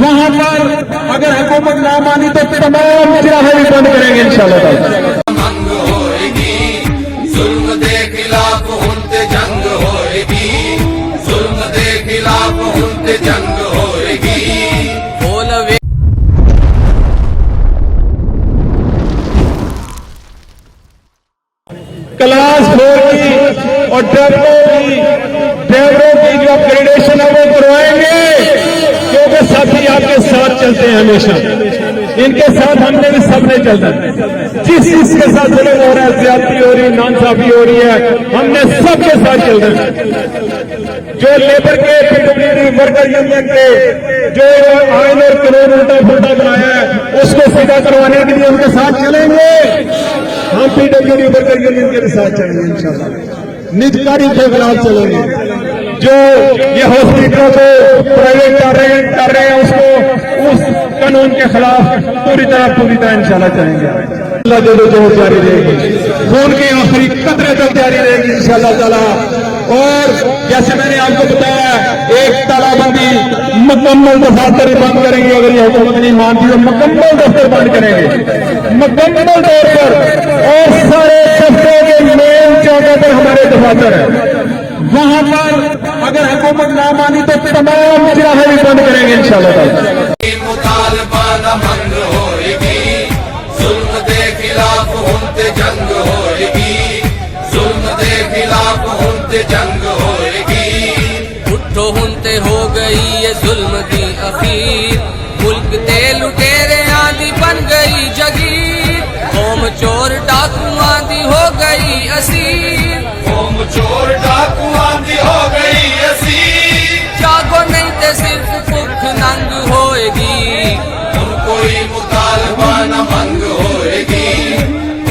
وہاں پر اگر حکومت نہ مانی تو تمام چراغیں بھی بند کریں گے انشاءاللہ تعالی. منگ ہوئے گی ظلم دے خلاف ہنتے جنگ ہوئے گی ظلم دے خلاف ہنتے جنگ ہوئے گی. کلاس 4 کی اور ڈرائیوروں کی جو اپگریڈیشن ہے وہ کروائیں گے کیونکہ ساتھی آپ کے ساتھ چلتے ہیں ہمیشہ. ان کے ساتھ ہم نے بھی سب نے چلنا ہے. جس چیز کے ساتھ ظلم ہو رہا ہے زیادتی ہو رہی ہے ناانصافی ہو رہی ہے ہم نے سب کے ساتھ چلنا ہے. جو لیبر کے ورکر یونین کے جو آئین اور قانون الٹا پھلٹا بنایا ہے اس کو سیدھا کروانے کے لیے ان کے ساتھ چلیں گے. ہم P W D worker union کے ساتھ چلیں گے انشاءاللہ. نجکاری کے خلاف چلیں گے. جو یہ ہاسپٹلوں کو پرائیویٹ کر رہے ہیں اس کو اس قانون کے خلاف پوری طرح انشاءاللہ چلیں گے. اللہ جدوجہد جاری رہے گی. خون کی آخری قطرے تک جاری رہے گی انشاءاللہ تعالی. اور جیسے میں نے آپ کو بتایا ایک تالا بندی مکمل دفاتر بند کریں گے. اگر یہ حکومت نہیں مانتی تو مکمل دفتر بند کریں گے مکمل طور پر. اور سارے دفتروں کے مین چوکوں پر ہمارے دفاتر ہیں. وہاں پر اگر حکومت نہ مانی تو تمام چراغیں بھی بند کریں گے انشاءاللہ تعالی. مطالبہ نہ منگ ہوئے گی ظلم دے خلاف ہنتے جنگ ہوئے گی ظلم دے خلاف ہنتے جنگ ہوئے گی. اٹھو ہنتے ہو گئی یہ ظلم دی اخیر ملک تے لٹیرے آندھی بن گئی جگیر. قوم چور ڈاکواں دی ہو گئی اسیر قوم چور ڈاکواں دی ہو گئی اسیر. جاگو نہیں تے صرف بھوک ننگ ہوئے گی ان کوئی مطالبہ نہ منگ ہوئے گی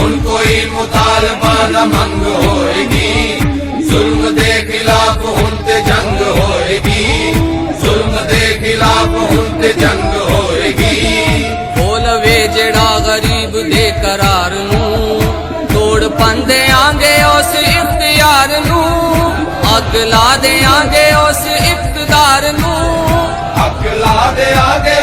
ان کوئی مطالبہ نہ منگ ہوئے گی. ظلم دے خلاف ہنتے جنگ ہوئے گی ظلم دے خلاف ہنتے جنگ ہوئے گی. بولوے جڑا غریب دے قرار نوں توڑ پندے آنگے اس اختیار نوں اگ لا دے آنگے اس اقتدار نوں اگ لا دے آنگے